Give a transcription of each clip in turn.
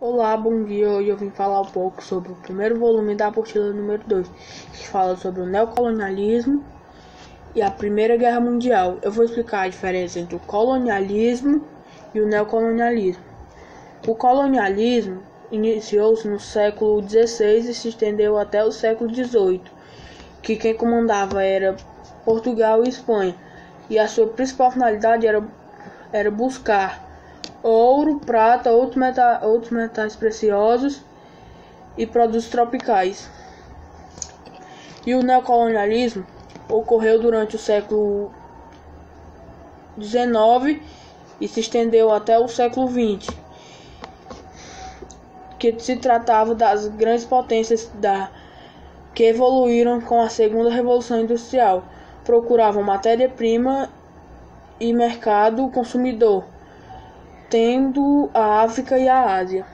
Olá, bom dia. Hoje eu vim falar um pouco sobre o primeiro volume da apostila número 2, que fala sobre o neocolonialismo e a Primeira Guerra Mundial. Eu vou explicar a diferença entre o colonialismo e o neocolonialismo. O colonialismo iniciou-se no século XVI e se estendeu até o século XVIII, que quem comandava era Portugal e Espanha, e a sua principal finalidade era buscar ouro, prata, outros metais preciosos e produtos tropicais. E o neocolonialismo ocorreu durante o século XIX e se estendeu até o século XX, que se tratava das grandes potências que evoluíram com a segunda revolução industrial, procuravam matéria-prima e mercado consumidor, tendo a África e a Ásia.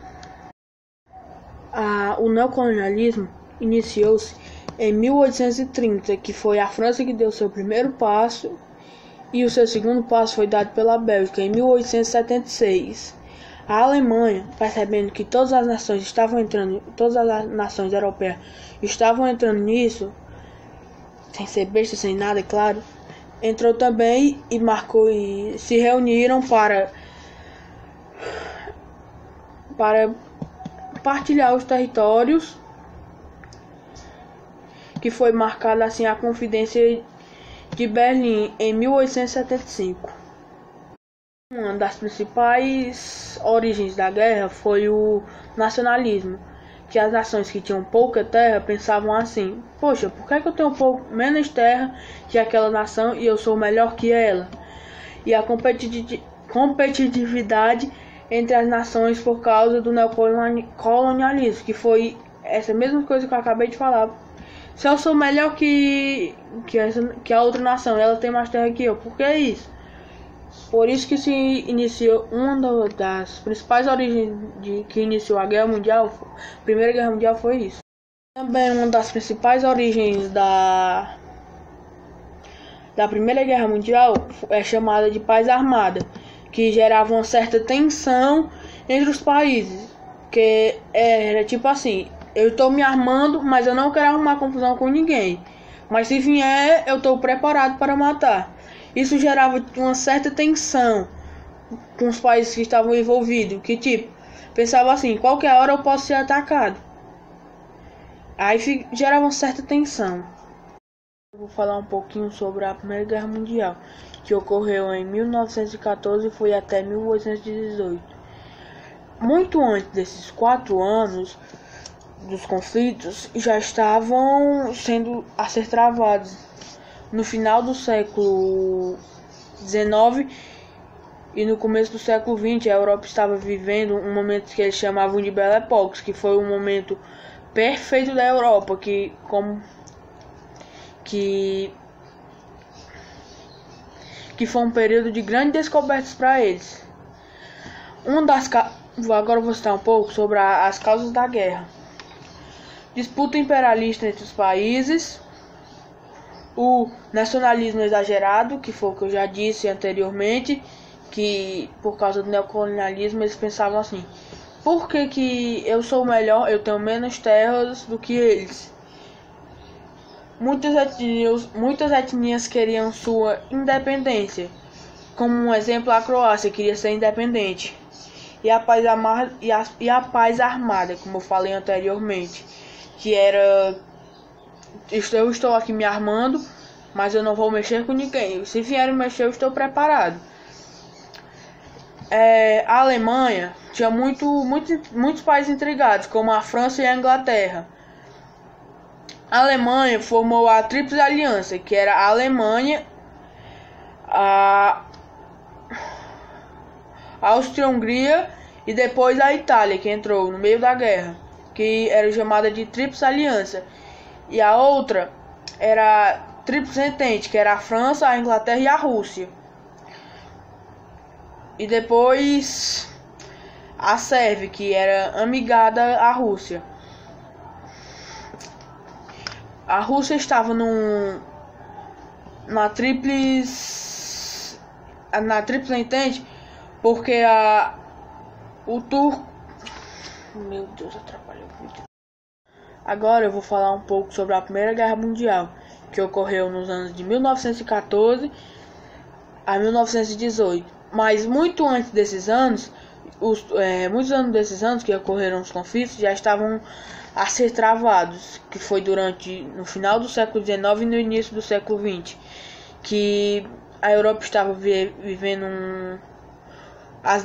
O neocolonialismo iniciou-se em 1830, que foi a França que deu seu primeiro passo, e o seu segundo passo foi dado pela Bélgica em 1876. A Alemanha, percebendo que todas as nações europeias estavam entrando nisso, sem ser besta, sem nada, é claro, entrou também e se reuniram para partilhar os territórios, que foi marcada assim a Conferência de Berlim em 1875. Uma das principais origens da guerra foi o nacionalismo, que as nações que tinham pouca terra pensavam assim: poxa, por que eu tenho menos terra que aquela nação e eu sou melhor que ela? E a competitividade entre as nações por causa do neocolonialismo, que foi essa mesma coisa que eu acabei de falar. Se eu sou melhor que a outra nação, ela tem mais terra que eu, por que isso? Por isso que se iniciou uma das principais origens que iniciou a Guerra Mundial, a Primeira Guerra Mundial, foi isso. Também uma das principais origens da Primeira Guerra Mundial é chamada de paz armada, que gerava uma certa tensão entre os países, que era tipo assim: eu estou me armando, mas eu não quero arrumar confusão com ninguém, mas se vier, eu estou preparado para matar. Isso gerava uma certa tensão com os países que estavam envolvidos, que tipo, pensava assim: qualquer hora eu posso ser atacado. Aí gerava uma certa tensão. Eu vou falar um pouquinho sobre a Primeira Guerra Mundial, que ocorreu em 1914 e foi até 1818. Muito antes desses 4 anos dos conflitos já estavam sendo a ser travados. No final do século XIX e no começo do século XX, a Europa estava vivendo um momento que eles chamavam de Belle Époque, que foi um momento perfeito da Europa, que foi um período de grandes descobertas para eles. Agora eu vou citar um pouco sobre as causas da guerra. Disputa imperialista entre os países, o nacionalismo exagerado, que foi o que eu já disse anteriormente, que por causa do neocolonialismo eles pensavam assim: por que eu sou melhor, eu tenho menos terras do que eles? Muitas etnias queriam sua independência, como um exemplo a Croácia queria ser independente, e a paz armada, como eu falei anteriormente, que era: eu estou aqui me armando, mas eu não vou mexer com ninguém. Se vierem mexer, eu estou preparado. A Alemanha tinha muitos países intrigados, como a França e a Inglaterra. A Alemanha formou a Tríplice Aliança, que era a Alemanha, a Áustria-Hungria e depois a Itália, que entrou no meio da guerra, que era chamada de Tríplice Aliança. E a outra era a Tríplice Entente, que era a França, a Inglaterra e a Rússia. E depois a Sérvia, que era amigada à Rússia. A Rússia estava na Tríplice Entente porque o Meu Deus, atrapalhou o vídeo. Agora eu vou falar um pouco sobre a Primeira Guerra Mundial, que ocorreu nos anos de 1914 a 1918. Mas muito antes desses anos, muitos anos desses anos que ocorreram os conflitos já estavam a ser travados, que foi no final do século XIX e no início do século XX, que a Europa estava vivendo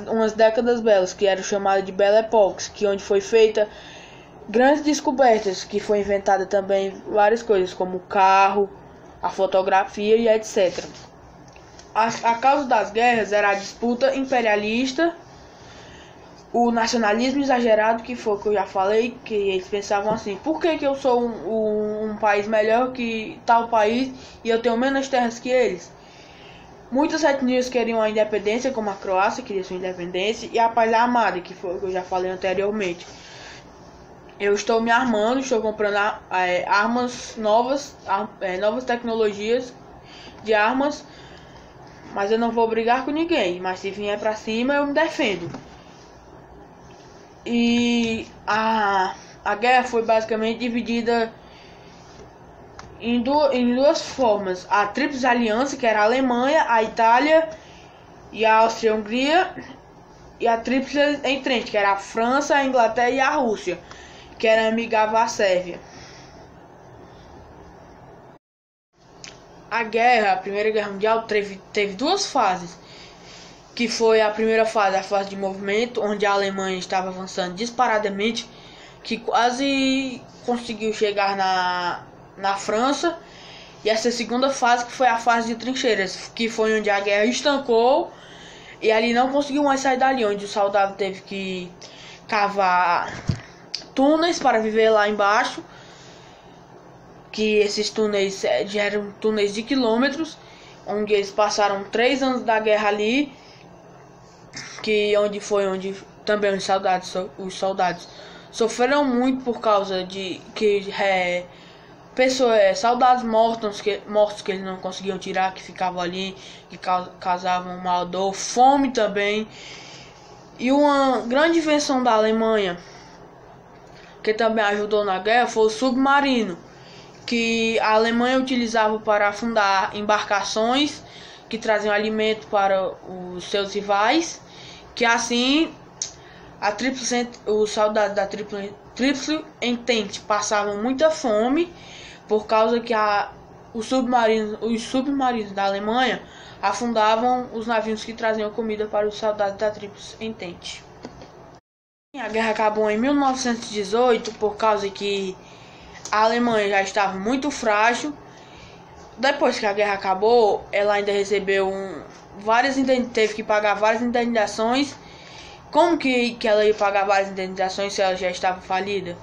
umas décadas belas, que eram chamadas de Belle Époque, que onde foi feita grandes descobertas, que foi inventada também várias coisas, como o carro, a fotografia e etc. A causa das guerras era a disputa imperialista, o nacionalismo exagerado, que foi o que eu já falei, que eles pensavam assim: por que eu sou um país melhor que tal país e eu tenho menos terras que eles? Muitas etnias queriam a independência, como a Croácia queria sua independência, e a paz armada, que foi o que eu já falei anteriormente. Eu estou me armando, estou comprando armas novas, novas tecnologias de armas, mas eu não vou brigar com ninguém. Mas se vier pra cima, eu me defendo. E a guerra foi basicamente dividida em duas formas: a Tríplice Aliança, que era a Alemanha, a Itália e a Áustria-Hungria, e a Tríplice Entente, que era a França, a Inglaterra e a Rússia, que era amigável à Sérvia. A Primeira Guerra Mundial, teve duas fases, que foi a primeira fase, a fase de movimento, onde a Alemanha estava avançando disparadamente, que quase conseguiu chegar na França, e essa segunda fase, que foi a fase de trincheiras, que foi onde a guerra estancou e ali não conseguiu mais sair dali, onde o soldado teve que cavar túneis para viver lá embaixo, que esses túneis já eram túneis de quilômetros, onde eles passaram 3 anos da guerra ali, onde também os soldados sofreram muito por causa de soldados mortos que eles não conseguiam tirar, que ficavam ali, que causavam mal dor, fome também. E uma grande invenção da Alemanha, que também ajudou na guerra, foi o submarino, que a Alemanha utilizava para afundar embarcações que traziam alimento para os seus rivais, que assim os soldados da Tríplice Entente passavam muita fome, por causa que os submarinos da Alemanha afundavam os navios que traziam comida para os soldados da Tríplice Entente. A guerra acabou em 1918 por causa que a Alemanha já estava muito frágil. Depois que a guerra acabou, ela ainda recebeu teve que pagar várias indenizações. Como que ela ia pagar várias indenizações se ela já estava falida?